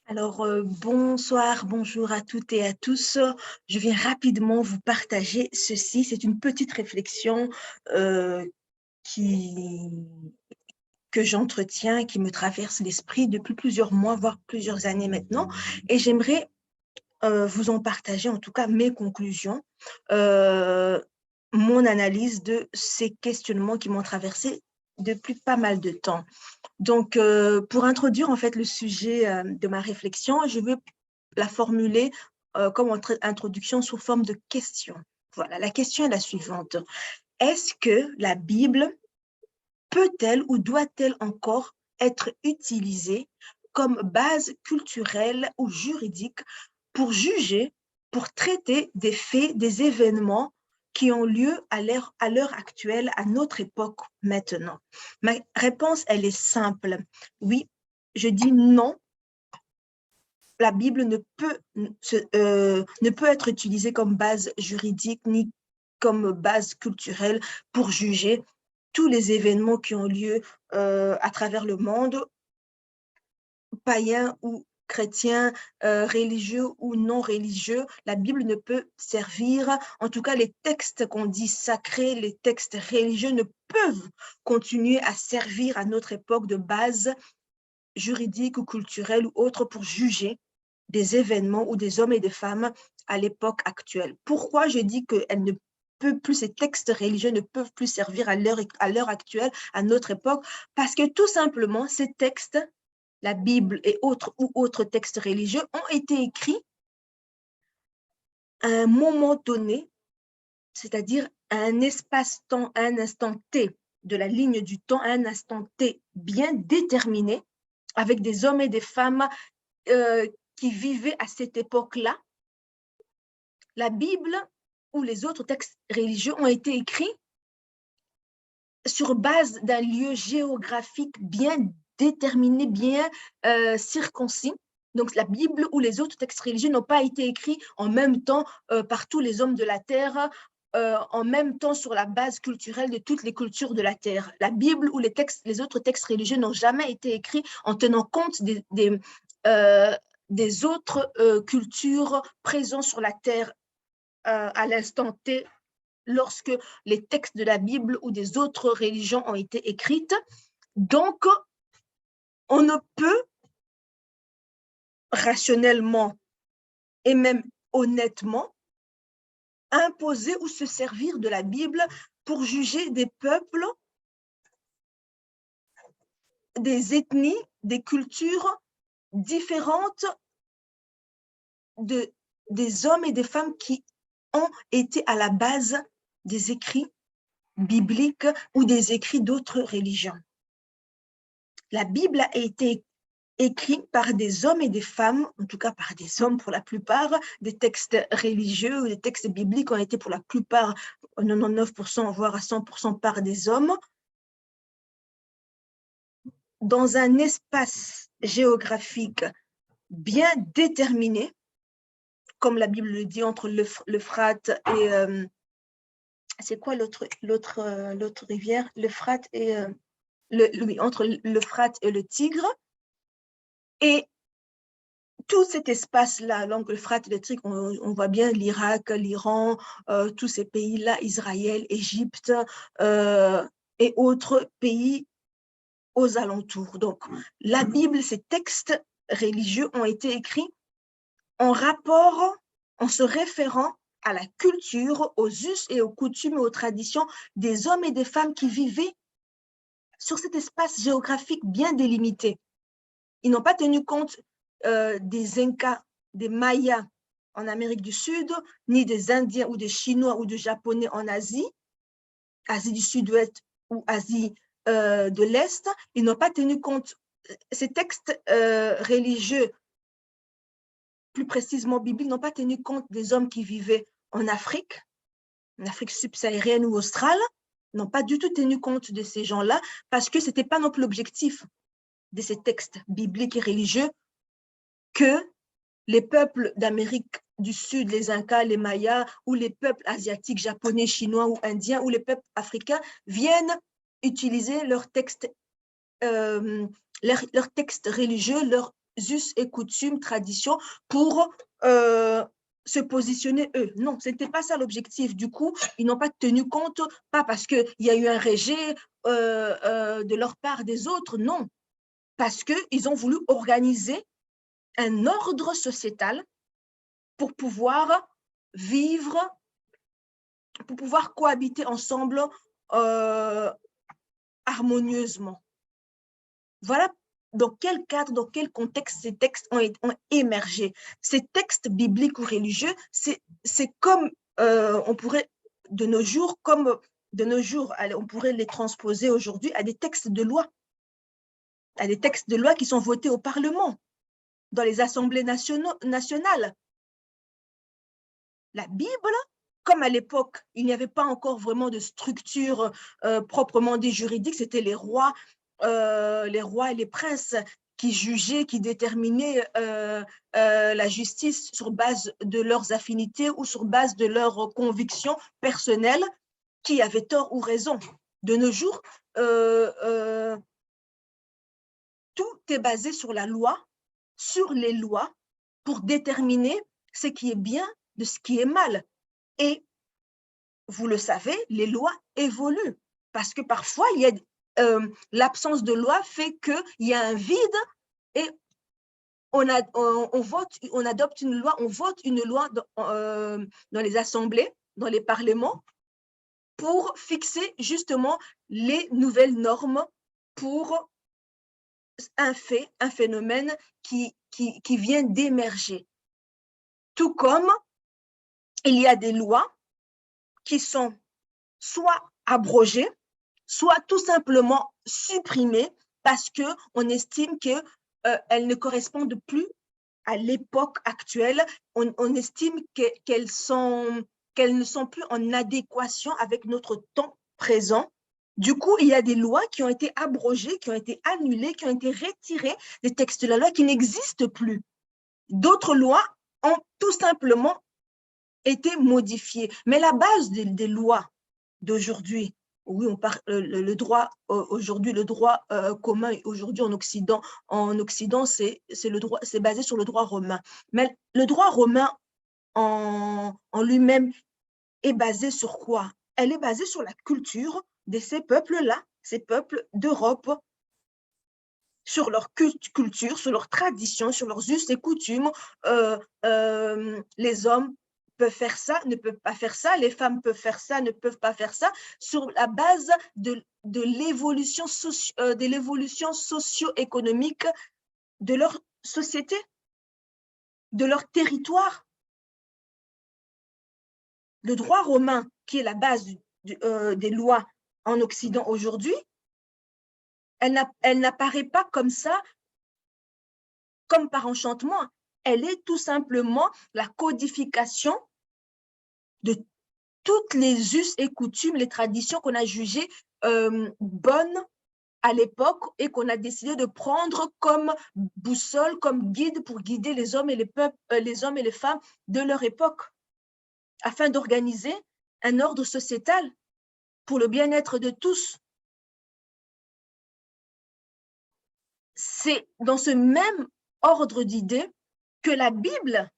Alors, bonsoir, bonjour à toutes et à tous. Je viens rapidement vous partager ceci. C'est une petite réflexion euh, qui, que j'entretiens, qui me traverse l'esprit depuis plusieurs mois, voire plusieurs années maintenant. Et j'aimerais vous en partager, en tout cas, mes conclusions, euh, mon analyse de ces questionnements qui m'ont traversé depuis pas mal de temps. Donc, pour introduire en fait le sujet de ma réflexion, je veux la formuler comme introduction sous forme de question. Voilà, la question est la suivante. Est-ce que la Bible peut-elle ou doit-elle encore être utilisée comme base culturelle ou juridique pour juger, pour traiter des faits, des événements qui ont lieu à l'heure actuelle, à notre époque maintenant? Ma réponse, elle est simple. Oui, je dis non. La Bible ne peut être utilisée comme base juridique ni comme base culturelle pour juger tous les événements qui ont lieu à travers le monde, païens ou chrétiens, religieux ou non religieux. La Bible ne peut servir, en tout cas les textes qu'on dit sacrés, les textes religieux ne peuvent continuer à servir à notre époque de base juridique ou culturelle ou autre pour juger des événements ou des hommes et des femmes à l'époque actuelle. Pourquoi je dis qu'elle ne peut plus, ces textes religieux ne peuvent plus servir à l'heure actuelle, à notre époque, parce que tout simplement, ces textes, la Bible et autres ou autres textes religieux, ont été écrits à un moment donné, c'est-à-dire à un espace-temps, à un instant T de la ligne du temps, à un instant T bien déterminé, avec des hommes et des femmes qui vivaient à cette époque-là. La Bible ou les autres textes religieux ont été écrits sur base d'un lieu géographique bien déterminé, bien circoncis. Donc, la Bible ou les autres textes religieux n'ont pas été écrits en même temps par tous les hommes de la terre, en même temps sur la base culturelle de toutes les cultures de la terre. La Bible ou les autres textes religieux n'ont jamais été écrits en tenant compte des autres cultures présentes sur la terre à l'instant T lorsque les textes de la Bible ou des autres religions ont été écrites. Donc, on ne peut rationnellement et même honnêtement imposer ou se servir de la Bible pour juger des peuples, des ethnies, des cultures différentes des hommes et des femmes qui ont été à la base des écrits bibliques ou des écrits d'autres religions. La Bible a été écrite par des hommes et des femmes, en tout cas par des hommes pour la plupart. Des textes religieux ou des textes bibliques ont été pour la plupart, 99%, voire à 100% par des hommes, dans un espace géographique bien déterminé, comme la Bible le dit, entre l'Euphrate et... c'est quoi l'autre rivière? L'Euphrate et... oui, entre l'Euphrate et le Tigre. Et tout cet espace-là, donc l'Euphrate, on voit bien l'Irak, l'Iran, tous ces pays-là, Israël, Égypte et autres pays aux alentours. Donc, la Bible, ces textes religieux ont été écrits en rapport, en se référant à la culture, aux us et aux coutumes et aux traditions des hommes et des femmes qui vivaient sur cet espace géographique bien délimité. Ils n'ont pas tenu compte des Incas, des Mayas en Amérique du Sud, ni des Indiens ou des Chinois ou des Japonais en Asie, Asie du Sud-Ouest ou Asie de l'Est. Ils n'ont pas tenu compte, ces textes religieux, plus précisément bibliques, n'ont pas tenu compte des hommes qui vivaient en Afrique subsaharienne ou australe, n'ont pas du tout tenu compte de ces gens-là parce que ce n'était pas non plus l'objectif de ces textes bibliques et religieux que les peuples d'Amérique du Sud, les Incas, les Mayas, ou les peuples asiatiques, japonais, chinois ou indiens, ou les peuples africains viennent utiliser leurs textes religieux, us et coutumes, traditions pour se positionner eux. Non, ce n'était pas ça l'objectif. Du coup, ils n'ont pas tenu compte, pas parce qu'il y a eu un rejet de leur part des autres, non, parce qu'ils ont voulu organiser un ordre sociétal pour pouvoir vivre, pour pouvoir cohabiter ensemble harmonieusement. Voilà dans quel cadre, dans quel contexte ces textes ont émergé. Ces textes bibliques ou religieux, c'est comme on pourrait, de nos jours, on pourrait les transposer aujourd'hui à des textes de loi, qui sont votés au Parlement, dans les assemblées nationales. La Bible, comme à l'époque, il n'y avait pas encore vraiment de structure proprement dit juridique, c'était les rois et les princes qui jugeaient, qui déterminaient la justice sur base de leurs affinités ou sur base de leurs convictions personnelles, qui avait tort ou raison. De nos jours, tout est basé sur la loi, sur les lois, pour déterminer ce qui est bien de ce qui est mal. Et vous le savez, les lois évoluent parce que parfois, l'absence de loi fait qu'il y a un vide et on adopte une loi, on vote une loi dans les assemblées, dans les parlements, pour fixer justement les nouvelles normes pour un phénomène qui vient d'émerger. Tout comme il y a des lois qui sont soit abrogées, soit tout simplement supprimées parce qu'on estime qu'elles ne correspondent plus à l'époque actuelle. On estime qu'elles ne sont plus en adéquation avec notre temps présent. Du coup, il y a des lois qui ont été abrogées, qui ont été annulées, qui ont été retirées des textes de la loi qui n'existent plus. D'autres lois ont tout simplement été modifiées. Mais la base des lois d'aujourd'hui, oui, on parle le droit aujourd'hui, le droit commun aujourd'hui en Occident, c'est basé sur le droit romain. Mais le droit romain en lui-même est basé sur quoi? Elle est basée sur la culture de ces peuples-là, ces peuples d'Europe, sur leur culture, sur leurs traditions, sur leurs us et coutumes. Les hommes peuvent faire ça, ne peuvent pas faire ça, les femmes peuvent faire ça, ne peuvent pas faire ça, sur la base de l'évolution socio-économique de leur société, de leur territoire. Le droit romain, qui est la base des lois en Occident aujourd'hui, elle n'apparaît pas comme ça, comme par enchantement. Elle est tout simplement la codification de toutes les us et coutumes, les traditions qu'on a jugées bonnes à l'époque et qu'on a décidé de prendre comme boussole, comme guide pour guider les hommes et les femmes de leur époque, afin d'organiser un ordre sociétal pour le bien-être de tous. C'est dans ce même ordre d'idées que la Bible,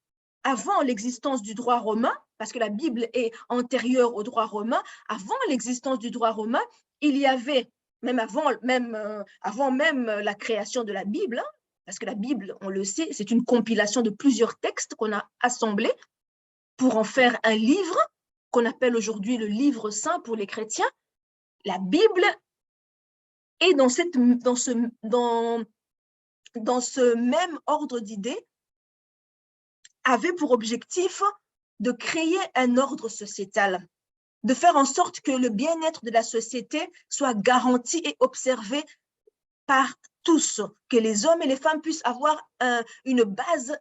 avant l'existence du droit romain, parce que la Bible est antérieure au droit romain, avant l'existence du droit romain, il y avait, même avant même la création de la Bible, parce que la Bible, on le sait, c'est une compilation de plusieurs textes qu'on a assemblés pour en faire un livre qu'on appelle aujourd'hui le livre saint pour les chrétiens. La Bible est dans ce même ordre d'idées, avait pour objectif de créer un ordre sociétal, de faire en sorte que le bien-être de la société soit garanti et observé par tous, que les hommes et les femmes puissent avoir une base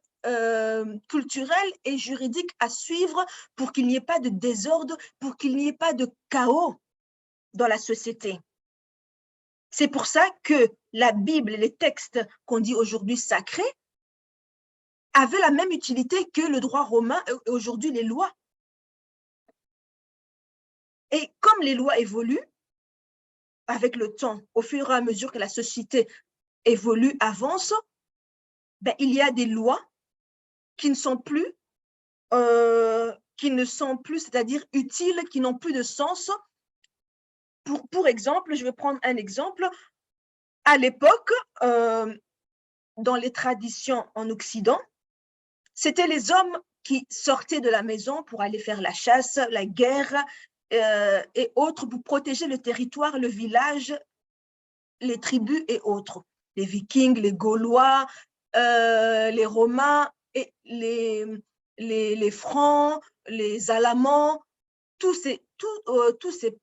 culturelle et juridique à suivre pour qu'il n'y ait pas de désordre, pour qu'il n'y ait pas de chaos dans la société. C'est pour ça que la Bible, les textes qu'on dit aujourd'hui sacrés, avaient la même utilité que le droit romain et aujourd'hui les lois. Et comme les lois évoluent avec le temps, au fur et à mesure que la société évolue, avance, ben, il y a des lois qui ne sont plus, c'est-à-dire utiles, qui n'ont plus de sens. Pour exemple, je vais prendre un exemple. À l'époque, dans les traditions en Occident, c'était les hommes qui sortaient de la maison pour aller faire la chasse, la guerre et autres, pour protéger le territoire, le village, les tribus et autres. Les Vikings, les Gaulois, les Romains, et les Francs, les Alamans, tous ces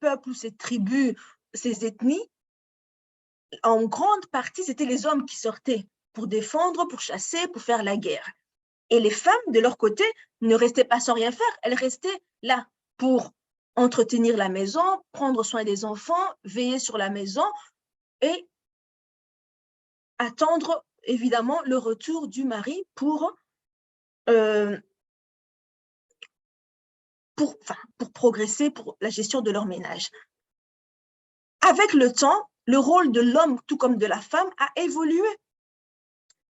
peuples, ces tribus, ces ethnies, en grande partie, c'était les hommes qui sortaient pour défendre, pour chasser, pour faire la guerre. Et les femmes, de leur côté, ne restaient pas sans rien faire. Elles restaient là pour entretenir la maison, prendre soin des enfants, veiller sur la maison et attendre, évidemment, le retour du mari pour progresser, pour la gestion de leur ménage. Avec le temps, le rôle de l'homme, tout comme de la femme, a évolué.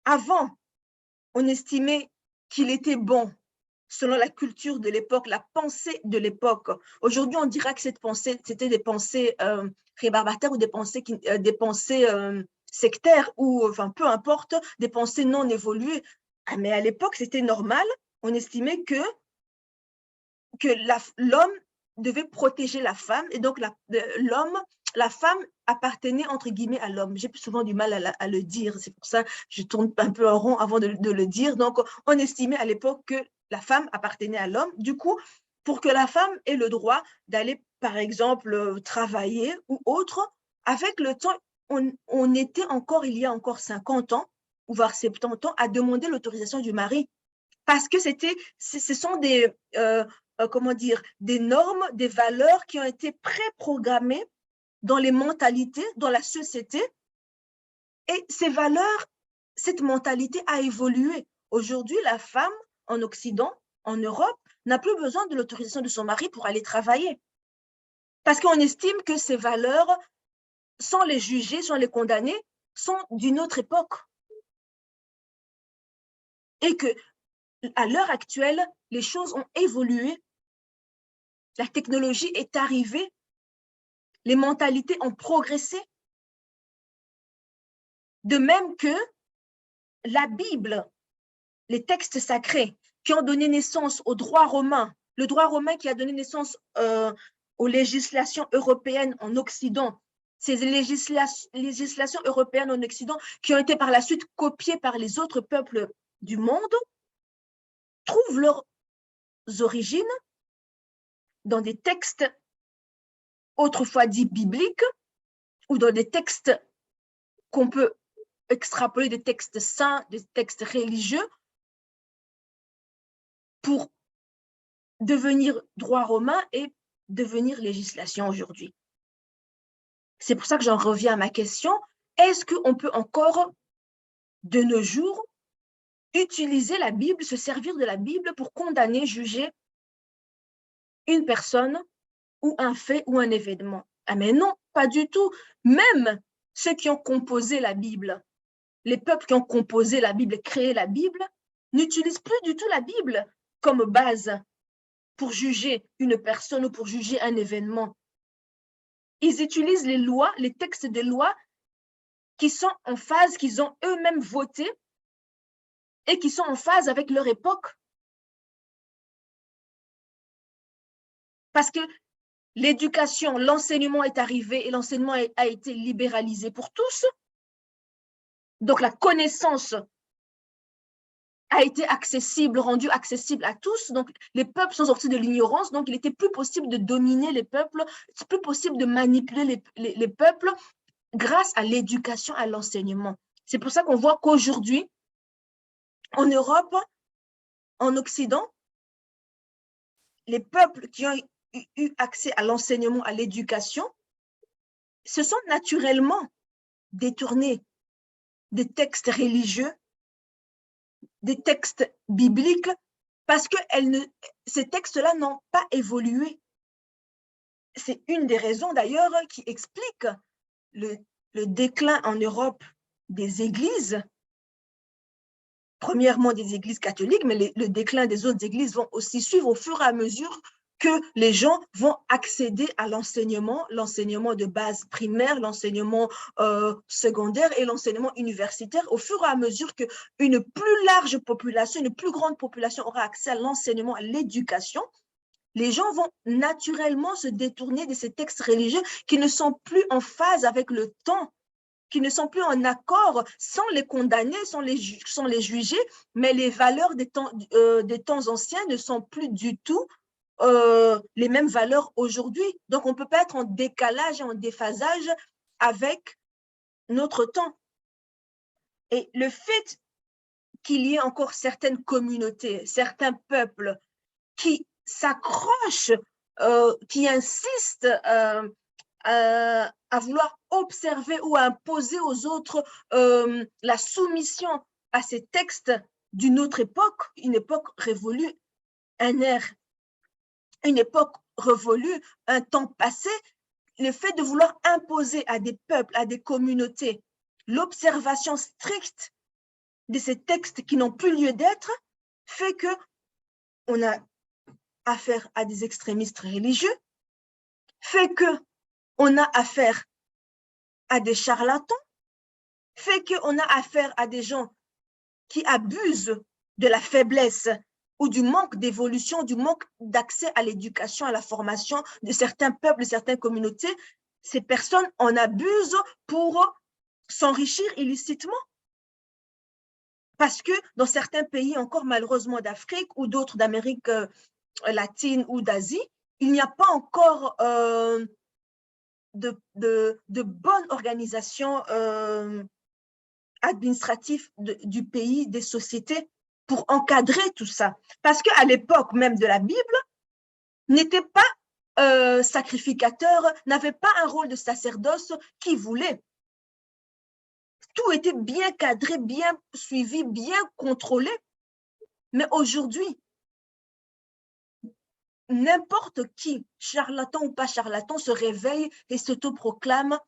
Avant, on estimait qu'il était bon, selon la culture de l'époque, la pensée de l'époque. Aujourd'hui, on dira que cette pensée, c'était des pensées rébarbataires ou des pensées sectaires, ou enfin, peu importe, des pensées non évoluées. Ah, mais à l'époque, c'était normal. On estimait que l'homme devait protéger la femme, et donc la femme appartenait entre guillemets à l'homme. J'ai souvent du mal à le dire, c'est pour ça que je tourne un peu en rond avant de le dire. Donc, on estimait à l'époque que la femme appartenait à l'homme. Du coup, pour que la femme ait le droit d'aller, par exemple, travailler ou autre, avec le temps, on était encore, il y a encore 50 ans, ou voire 70 ans, à demander l'autorisation du mari. Parce que ce sont des, comment dire, des normes, des valeurs qui ont été préprogrammées dans les mentalités, dans la société. Et ces valeurs, cette mentalité a évolué. Aujourd'hui, la femme en Occident, en Europe, n'a plus besoin de l'autorisation de son mari pour aller travailler. Parce qu'on estime que ces valeurs, sans les juger, sans les condamner, sont d'une autre époque. Et que, à l'heure actuelle, les choses ont évolué. La technologie est arrivée. Les mentalités ont progressé. De même que la Bible, les textes sacrés qui ont donné naissance au droit romain, le droit romain qui a donné naissance aux législations européennes en Occident, ces législations européennes en Occident qui ont été par la suite copiées par les autres peuples du monde, trouvent leurs origines dans des textes autrefois dits bibliques ou dans des textes qu'on peut extrapoler, des textes saints, des textes religieux, pour devenir droit romain et devenir législation aujourd'hui. C'est pour ça que j'en reviens à ma question. Est-ce qu'on peut encore, de nos jours, utiliser la Bible, se servir de la Bible pour condamner, juger une personne ou un fait ou un événement? Ah mais non, pas du tout. Même ceux qui ont composé la Bible, les peuples qui ont composé la Bible, créé la Bible, n'utilisent plus du tout la Bible comme base pour juger une personne ou pour juger un événement. Ils utilisent les lois, les textes des lois qui sont en phase, qu'ils ont eux-mêmes votés et qui sont en phase avec leur époque. Parce que l'éducation, l'enseignement est arrivé et l'enseignement a été libéralisé pour tous. Donc la connaissance a été accessible, rendue accessible à tous. Donc les peuples sont sortis de l'ignorance. Donc il était plus possible de dominer les peuples, c'est plus possible de manipuler les peuples grâce à l'éducation, à l'enseignement. C'est pour ça qu'on voit qu'aujourd'hui, en Europe, en Occident, les peuples qui ont eu accès à l'enseignement, à l'éducation, se sont naturellement détournés des textes religieux, des textes bibliques, parce que ces textes-là n'ont pas évolué. C'est une des raisons d'ailleurs qui explique le déclin en Europe des églises, premièrement des églises catholiques, mais le déclin des autres églises vont aussi suivre au fur et à mesure que les gens vont accéder à l'enseignement de base primaire, l'enseignement secondaire et l'enseignement universitaire, au fur et à mesure qu'une plus large population, une plus grande population aura accès à l'enseignement, à l'éducation, les gens vont naturellement se détourner de ces textes religieux qui ne sont plus en phase avec le temps, qui ne sont plus en accord, sans les condamner, sans les juger, mais les valeurs des temps anciens ne sont plus du tout les mêmes valeurs aujourd'hui. Donc, on ne peut pas être en décalage et en déphasage avec notre temps. Et le fait qu'il y ait encore certaines communautés, certains peuples qui s'accrochent, qui insistent à vouloir observer ou à imposer aux autres la soumission à ces textes d'une autre époque, une époque révolue, un air, une époque révolue, un temps passé, le fait de vouloir imposer à des peuples, à des communautés, l'observation stricte de ces textes qui n'ont plus lieu d'être, fait qu'on a affaire à des extrémistes religieux, fait qu'on a affaire à des charlatans, fait qu'on a affaire à des gens qui abusent de la faiblesse ou du manque d'évolution, du manque d'accès à l'éducation, à la formation de certains peuples, de certaines communautés. Ces personnes en abusent pour s'enrichir illicitement. Parce que dans certains pays, encore malheureusement d'Afrique ou d'autres d'Amérique latine ou d'Asie, il n'y a pas encore de bonne organisation administrative du pays, des sociétés, pour encadrer tout ça. Parce qu'à l'époque même de la Bible, n'était pas sacrificateur, n'avait pas un rôle de sacerdoce qui voulait. Tout était bien cadré, bien suivi, bien contrôlé. Mais aujourd'hui, n'importe qui, charlatan ou pas charlatan, se réveille et s'autoproclame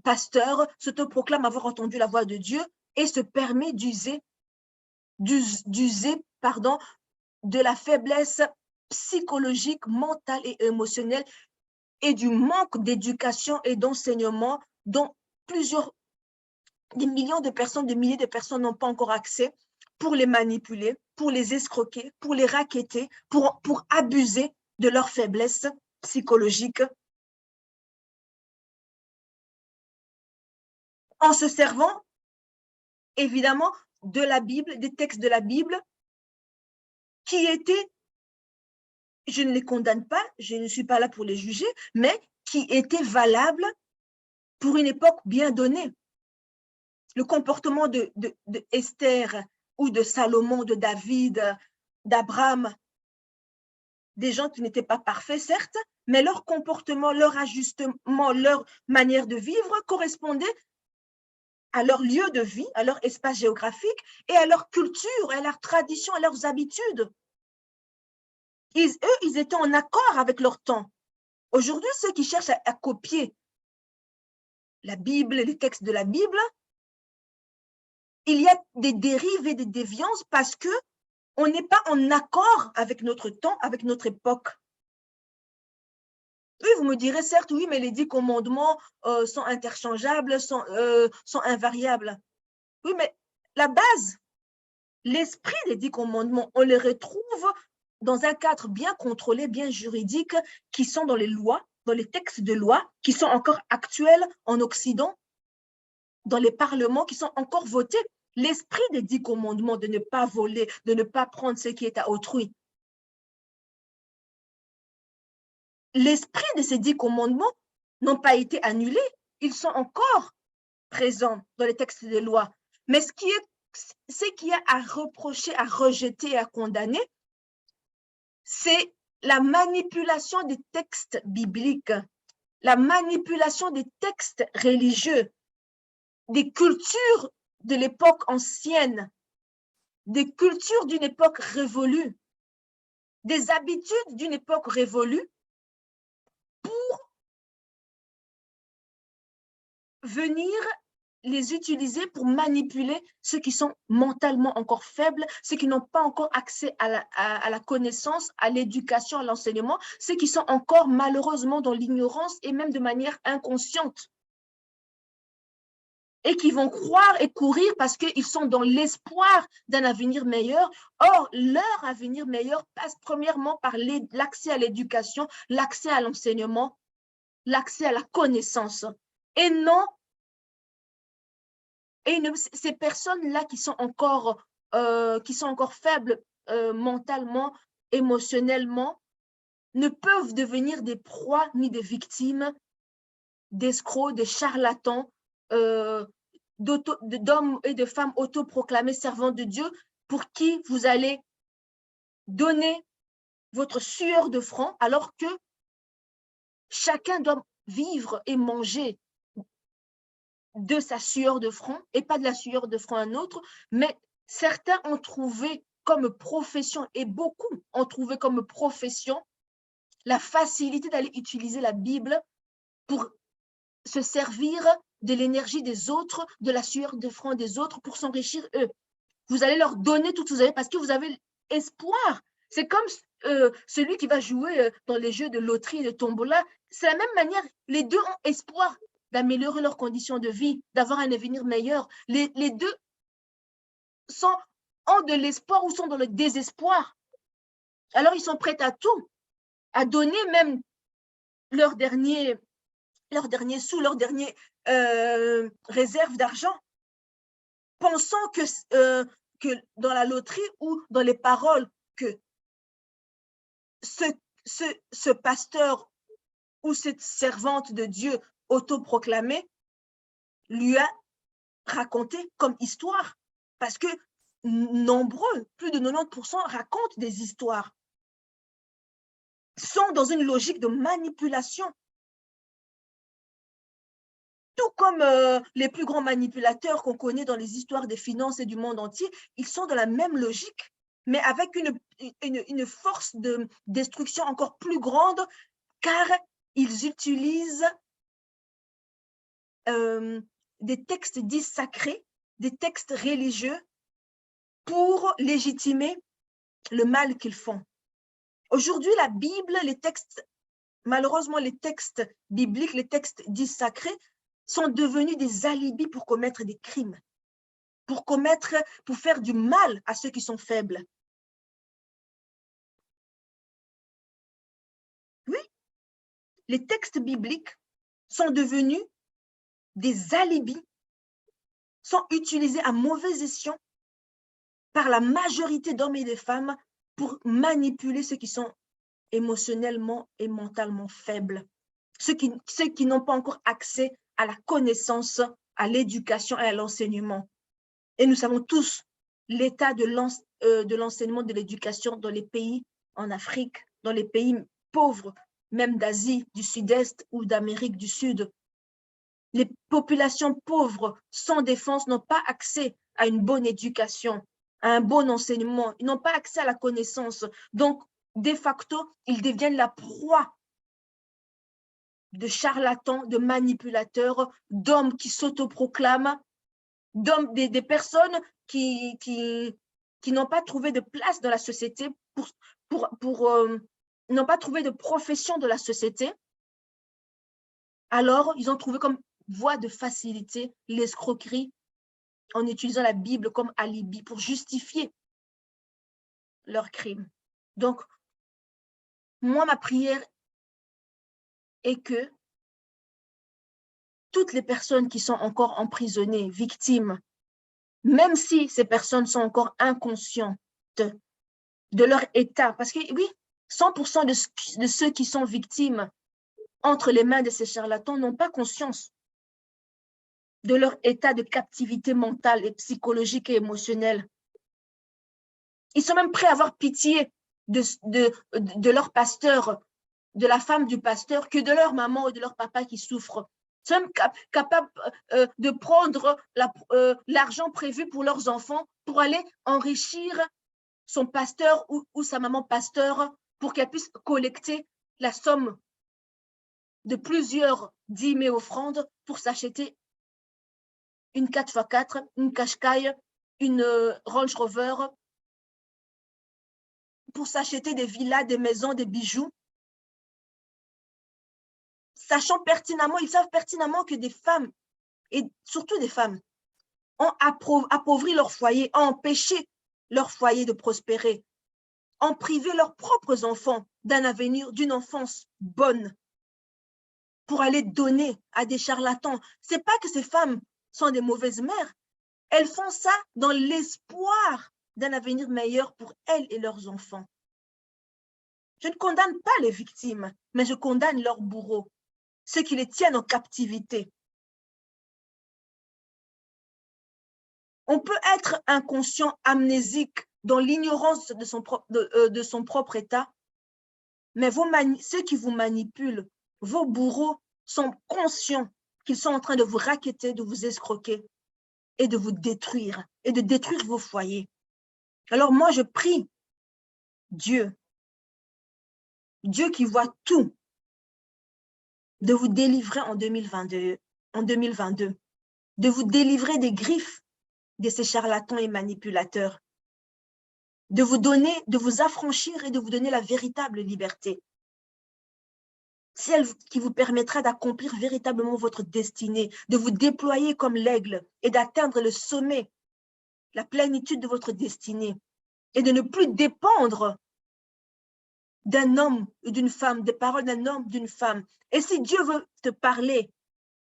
pasteur, s'autoproclame avoir entendu la voix de Dieu et se permet d'user de la faiblesse psychologique, mentale et émotionnelle et du manque d'éducation et d'enseignement dont des millions de personnes, des milliers de personnes n'ont pas encore accès, pour les manipuler, pour les escroquer, pour les racketter, pour abuser de leur faiblesse psychologique, en se servant évidemment de la Bible, des textes de la Bible qui étaient, je ne les condamne pas, je ne suis pas là pour les juger, mais qui étaient valables pour une époque bien donnée. Le comportement de Esther ou de Salomon, de David, d'Abraham, des gens qui n'étaient pas parfaits, certes, mais leur comportement, leur ajustement, leur manière de vivre correspondait à leur lieu de vie, à leur espace géographique et à leur culture, à leur tradition, à leurs habitudes. Eux, ils étaient en accord avec leur temps. Aujourd'hui, ceux qui cherchent à copier la Bible, les textes de la Bible, il y a des dérives et des déviances parce qu'on n'est pas en accord avec notre temps, avec notre époque. Oui, vous me direz, certes, oui, mais les 10 commandements sont interchangeables, sont invariables. Oui, mais la base, l'esprit des 10 commandements, on les retrouve dans un cadre bien contrôlé, bien juridique, qui sont dans les lois, dans les textes de loi, qui sont encore actuels en Occident, dans les parlements, qui sont encore votés. L'esprit des 10 commandements de ne pas voler, de ne pas prendre ce qui est à autrui. L'esprit de ces 10 commandements n'ont pas été annulés, ils sont encore présents dans les textes de loi. Mais ce qui est à reprocher, à rejeter, à condamner, c'est la manipulation des textes bibliques, la manipulation des textes religieux, des cultures de l'époque ancienne, des cultures d'une époque révolue, des habitudes d'une époque révolue pour venir les utiliser pour manipuler ceux qui sont mentalement encore faibles, ceux qui n'ont pas encore accès à la connaissance, à l'éducation, à l'enseignement, ceux qui sont encore malheureusement dans l'ignorance et même de manière inconsciente. Et qui vont croire et courir parce qu'ils sont dans l'espoir d'un avenir meilleur. Or, leur avenir meilleur passe premièrement par l'accès à l'éducation, l'accès à l'enseignement, l'accès à la connaissance. Et non, ces personnes-là qui sont encore faibles mentalement, émotionnellement, ne peuvent devenir des proies ni des victimes d'escrocs, de charlatans, d'hommes et de femmes autoproclamés servants de Dieu pour qui vous allez donner votre sueur de front alors que chacun doit vivre et manger de sa sueur de front et pas de la sueur de front à un autre, mais certains ont trouvé comme profession et beaucoup ont trouvé comme profession la facilité d'aller utiliser la Bible pour se servir de l'énergie des autres, de la sueur de front des autres pour s'enrichir eux. Vous allez leur donner tout ce que vous avez parce que vous avez espoir. C'est comme celui qui va jouer dans les jeux de loterie et de tombola. C'est la même manière. Les deux ont espoir d'améliorer leurs conditions de vie, d'avoir un avenir meilleur. Les deux ont de l'espoir ou sont dans le désespoir. Alors, ils sont prêts à tout, à donner même leur dernier sous, leur dernier réserve d'argent, pensant que dans la loterie ou dans les paroles que ce pasteur ou cette servante de Dieu autoproclamée lui a raconté comme histoire. Parce que nombreux, plus de 90% racontent des histoires, sont dans une logique de manipulation. Tout comme les plus grands manipulateurs qu'on connaît dans les histoires des finances et du monde entier, ils sont dans la même logique, mais avec une force de destruction encore plus grande, car ils utilisent des textes dits sacrés, des textes religieux, pour légitimer le mal qu'ils font. Aujourd'hui, la Bible, malheureusement, les textes bibliques, les textes dits sacrés, sont devenus des alibis pour commettre des crimes, pour faire du mal à ceux qui sont faibles. Oui, les textes bibliques sont devenus des alibis, sont utilisés à mauvais escient par la majorité d'hommes et de femmes pour manipuler ceux qui sont émotionnellement et mentalement faibles, ceux qui n'ont pas encore accès à la connaissance, à l'éducation et à l'enseignement. Et nous savons tous l'état de l'enseignement de l'éducation dans les pays en Afrique, dans les pays pauvres, même d'Asie du Sud-Est ou d'Amérique du Sud. Les populations pauvres sans défense n'ont pas accès à une bonne éducation, à un bon enseignement, ils n'ont pas accès à la connaissance. Donc, de facto, ils deviennent la proie de charlatans, de manipulateurs, d'hommes qui s'autoproclament, des personnes qui n'ont pas trouvé de place dans la société, n'ont pas trouvé de profession de la société. Alors, ils ont trouvé comme voie de facilité l'escroquerie en utilisant la Bible comme alibi pour justifier leurs crimes. Donc, moi, ma prière est que toutes les personnes qui sont encore emprisonnées, victimes, même si ces personnes sont encore inconscientes de leur état, parce que oui, 100% de ceux qui sont victimes entre les mains de ces charlatans n'ont pas conscience de leur état de captivité mentale et psychologique et émotionnelle. Ils sont même prêts à avoir pitié de leur pasteur, de la femme du pasteur, que de leur maman ou de leur papa qui souffrent. Ils sont même capables de prendre l'argent prévu pour leurs enfants pour aller enrichir son pasteur ou sa maman pasteur pour qu'elle puisse collecter la somme de plusieurs dîmes et offrandes pour s'acheter une 4x4, une Qashqai, une Range Rover, pour s'acheter des villas, des maisons, des bijoux, sachant pertinemment, ils savent pertinemment que des femmes, et surtout des femmes, ont appauvri leur foyer, ont empêché leur foyer de prospérer, ont privé leurs propres enfants d'un avenir, d'une enfance bonne, pour aller donner à des charlatans. Ce n'est pas que ces femmes sont des mauvaises mères, elles font ça dans l'espoir d'un avenir meilleur pour elles et leurs enfants. Je ne condamne pas les victimes, mais je condamne leurs bourreaux, ceux qui les tiennent en captivité. On peut être inconscient, amnésique, dans l'ignorance de son propre état, mais ceux qui vous manipulent, vos bourreaux, sont conscients qu'ils sont en train de vous racketter, de vous escroquer et de vous détruire, et de détruire vos foyers. Alors moi, je prie Dieu qui voit tout, de vous délivrer en 2022, de vous délivrer des griffes de ces charlatans et manipulateurs, de vous affranchir et de vous donner la véritable liberté, celle qui vous permettra d'accomplir véritablement votre destinée, de vous déployer comme l'aigle et d'atteindre le sommet, la plénitude de votre destinée, et de ne plus dépendre d'un homme ou d'une femme, des paroles d'un homme, d'une femme. Et si Dieu veut te parler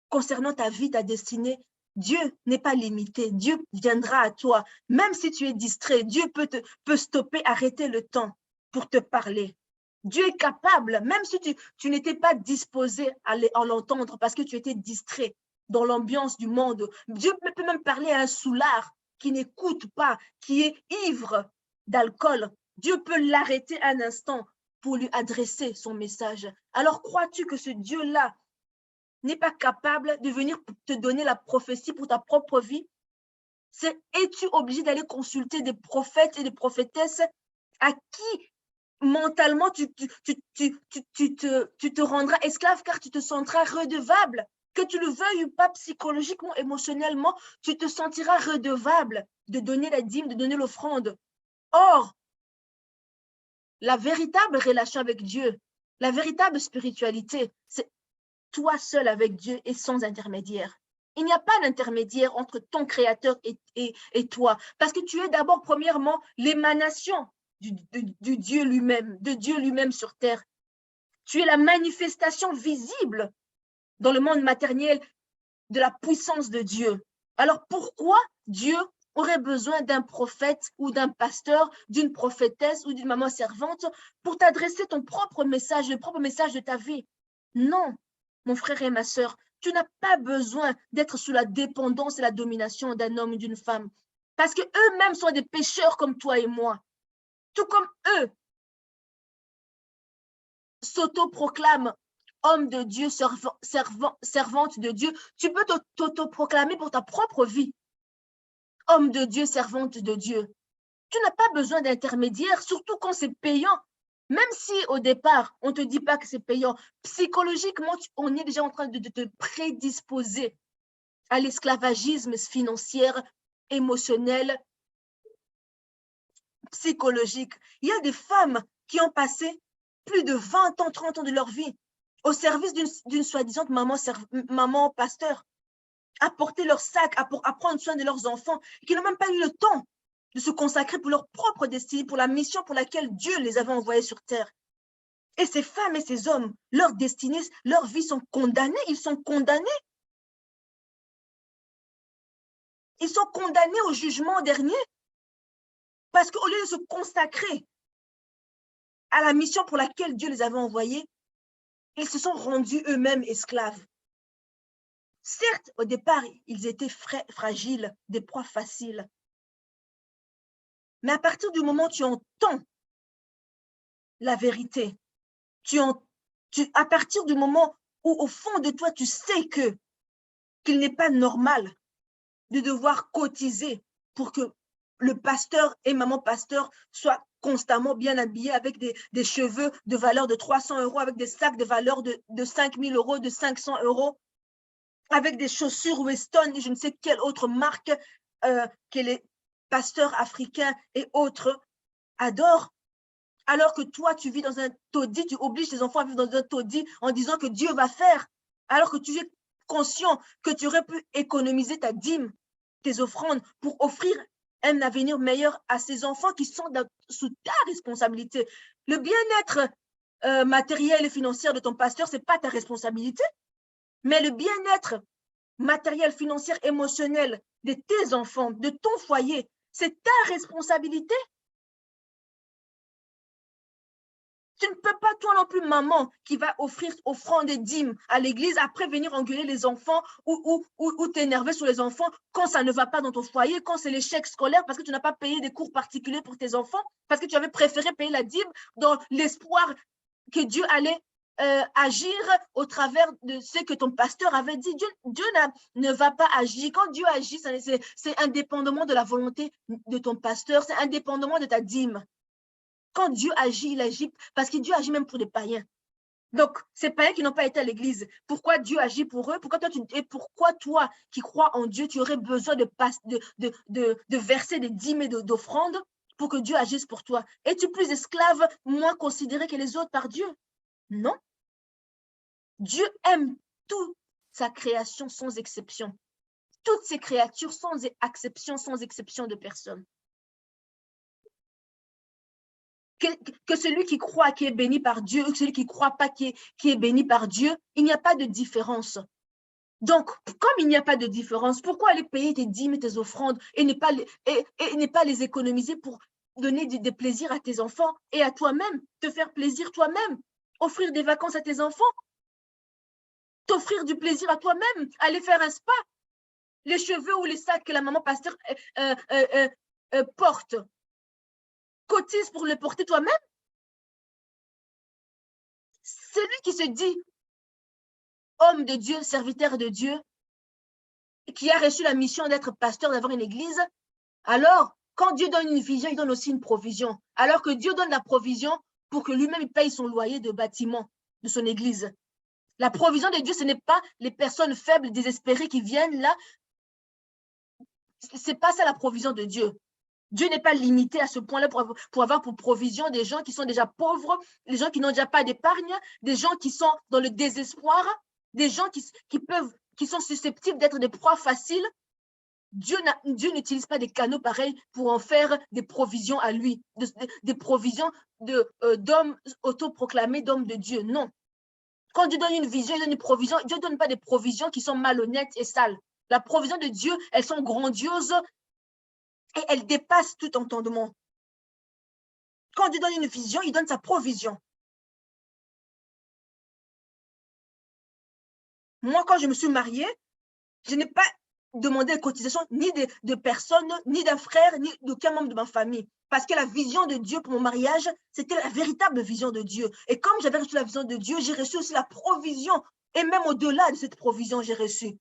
concernant ta vie, ta destinée, Dieu n'est pas limité. Dieu viendra à toi. Même si tu es distrait, Dieu peut stopper, arrêter le temps pour te parler. Dieu est capable, même si tu n'étais pas disposé à l'entendre parce que tu étais distrait dans l'ambiance du monde. Dieu peut même parler à un soulard qui n'écoute pas, qui est ivre d'alcool. Dieu peut l'arrêter un instant pour lui adresser son message. Alors crois-tu que ce Dieu-là n'est pas capable de venir te donner la prophétie pour ta propre vie? Es-tu obligé d'aller consulter des prophètes et des prophétesses à qui mentalement tu te rendras esclave car tu te sentiras redevable? Que tu le veuilles ou pas, psychologiquement, émotionnellement, tu te sentiras redevable de donner la dîme, de donner l'offrande. Or, la véritable relation avec Dieu, la véritable spiritualité, c'est toi seul avec Dieu et sans intermédiaire. Il n'y a pas d'intermédiaire entre ton Créateur et toi, parce que tu es d'abord, premièrement, l'émanation du Dieu lui-même, de Dieu lui-même sur terre. Tu es la manifestation visible dans le monde matériel de la puissance de Dieu. Alors pourquoi Dieu aurait besoin d'un prophète ou d'un pasteur, d'une prophétesse ou d'une maman servante pour t'adresser ton propre message, le propre message de ta vie? Non, mon frère et ma sœur, tu n'as pas besoin d'être sous la dépendance et la domination d'un homme ou d'une femme, parce qu'eux-mêmes sont des pécheurs comme toi et moi. Tout comme eux s'autoproclament homme de Dieu, servante de Dieu, tu peux t'autoproclamer pour ta propre vie. Homme de Dieu, servante de Dieu. Tu n'as pas besoin d'intermédiaire, surtout quand c'est payant. Même si au départ, on ne te dit pas que c'est payant, psychologiquement, on est déjà en train de te prédisposer à l'esclavagisme financier, émotionnel, psychologique. Il y a des femmes qui ont passé plus de 20 ans, 30 ans de leur vie au service d'une soi-disant maman pasteur, à porter leur sac, à prendre soin de leurs enfants, qui n'ont même pas eu le temps de se consacrer pour leur propre destinée, pour la mission pour laquelle Dieu les avait envoyés sur terre. Et ces femmes et ces hommes, leur destinée, leur vie sont condamnés, ils sont condamnés. Ils sont condamnés au jugement dernier parce qu'au lieu de se consacrer à la mission pour laquelle Dieu les avait envoyés, ils se sont rendus eux-mêmes esclaves. Certes, au départ, ils étaient fragiles, des proies faciles. Mais à partir du moment où tu entends la vérité, à partir du moment où au fond de toi, tu sais qu'il n'est pas normal de devoir cotiser pour que le pasteur et maman pasteur soient constamment bien habillés avec des cheveux de valeur de 300 €, avec des sacs de valeur de 5 000 €, de 500 €. avec des chaussures Weston, je ne sais quelle autre marque que les pasteurs africains et autres adorent. Alors que toi, tu vis dans un taudis, tu obliges tes enfants à vivre dans un taudis en disant que Dieu va faire, alors que tu es conscient que tu aurais pu économiser ta dîme, tes offrandes, pour offrir un avenir meilleur à ces enfants qui sont sous ta responsabilité. Le bien-être matériel et financier de ton pasteur, ce n'est pas ta responsabilité, mais le bien-être matériel, financier, émotionnel de tes enfants, de ton foyer, c'est ta responsabilité. Tu ne peux pas, toi non plus, maman, qui va offrir offrande et dîmes à l'église, après venir engueuler les enfants ou t'énerver sur les enfants quand ça ne va pas dans ton foyer, quand c'est l'échec scolaire, parce que tu n'as pas payé des cours particuliers pour tes enfants, parce que tu avais préféré payer la dîme dans l'espoir que Dieu allait agir au travers de ce que ton pasteur avait dit. Dieu ne va pas agir. Quand Dieu agit, c'est indépendamment de la volonté de ton pasteur, c'est indépendamment de ta dîme. Quand Dieu agit, il agit parce que Dieu agit même pour les païens. Donc, ces païens qui n'ont pas été à l'église, pourquoi Dieu agit pour eux? Pourquoi toi qui crois en Dieu, tu aurais besoin de verser des dîmes et d'offrandes pour que Dieu agisse pour toi? Es-tu plus esclave, moins considéré que les autres par Dieu? Non. Dieu aime toute sa création sans exception. Toutes ses créatures sans exception de personne. Que celui qui croit qui est béni par Dieu, que celui qui ne croit pas qui est béni par Dieu, il n'y a pas de différence. Donc, comme il n'y a pas de différence, pourquoi aller payer tes dîmes et tes offrandes et ne pas les économiser pour donner des plaisirs à tes enfants et à toi-même, te faire plaisir toi-même, offrir des vacances à tes enfants, t'offrir du plaisir à toi-même, aller faire un spa, les cheveux ou les sacs que la maman pasteur porte, cotise pour les porter toi-même. Celui qui se dit homme de Dieu, serviteur de Dieu, qui a reçu la mission d'être pasteur, d'avoir une église, alors, quand Dieu donne une vision, il donne aussi une provision. Alors que Dieu donne la provision pour que lui-même paye son loyer de bâtiment de son église. La provision de Dieu, ce n'est pas les personnes faibles, désespérées qui viennent là. Ce n'est pas ça la provision de Dieu. Dieu n'est pas limité à ce point-là pour avoir pour provision des gens qui sont déjà pauvres, des gens qui n'ont déjà pas d'épargne, des gens qui sont dans le désespoir, des gens qui sont susceptibles d'être des proies faciles. Dieu n'utilise pas des canaux pareils pour en faire des provisions à lui, des provisions d'hommes autoproclamés d'hommes de Dieu. Non. Quand Dieu donne une vision, il donne une provision. Dieu ne donne pas des provisions qui sont malhonnêtes et sales. La provision de Dieu, elles sont grandioses et elles dépassent tout entendement. Quand Dieu donne une vision, il donne sa provision. Moi, quand je me suis mariée, je n'ai pas demandé une cotisation ni de personne, ni d'un frère, ni d'aucun membre de ma famille. Parce que la vision de Dieu pour mon mariage, c'était la véritable vision de Dieu. Et comme j'avais reçu la vision de Dieu, j'ai reçu aussi la provision. Et même au-delà de cette provision, j'ai reçu.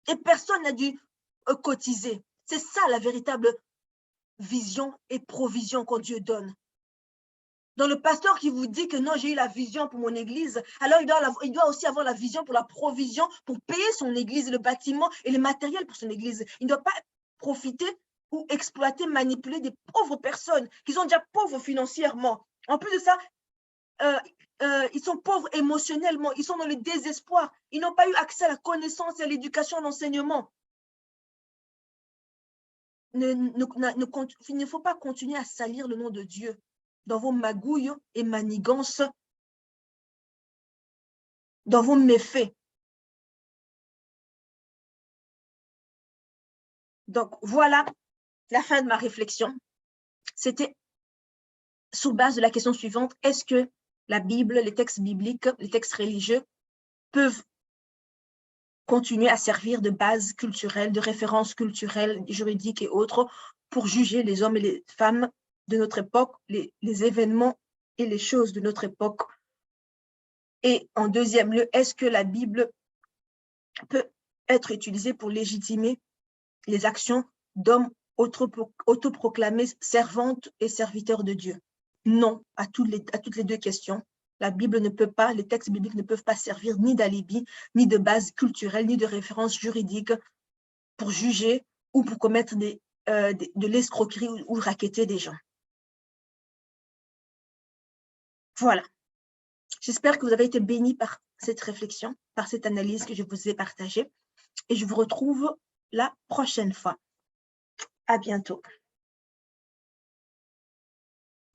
Et personne n'a dû cotiser. C'est ça la véritable vision et provision que Dieu donne. Dans le pasteur qui vous dit que non, j'ai eu la vision pour mon église, alors il doit aussi avoir la vision pour la provision, pour payer son église, le bâtiment et le matériel pour son église. Il ne doit pas profiter ou exploiter, manipuler des pauvres personnes qui sont déjà pauvres financièrement. En plus de ça, ils sont pauvres émotionnellement, ils sont dans le désespoir, ils n'ont pas eu accès à la connaissance et à l'éducation, à l'enseignement. Il ne faut pas continuer à salir le nom de Dieu dans vos magouilles et manigances, dans vos méfaits. Donc, voilà la fin de ma réflexion. C'était sur base de la question suivante, est-ce que la Bible, les textes bibliques, les textes religieux peuvent continuer à servir de base culturelle, de référence culturelle, juridique et autres pour juger les hommes et les femmes de notre époque, les événements et les choses de notre époque. Et en deuxième lieu, est-ce que la Bible peut être utilisée pour légitimer les actions d'hommes autoproclamés servantes et serviteurs de Dieu? Non, à toutes les deux questions. La Bible ne peut pas, les textes bibliques ne peuvent pas servir ni d'alibi, ni de base culturelle, ni de référence juridique pour juger ou pour commettre de l'escroquerie ou racketter des gens. Voilà. J'espère que vous avez été bénis par cette réflexion, par cette analyse que je vous ai partagée. Et je vous retrouve la prochaine fois. À bientôt.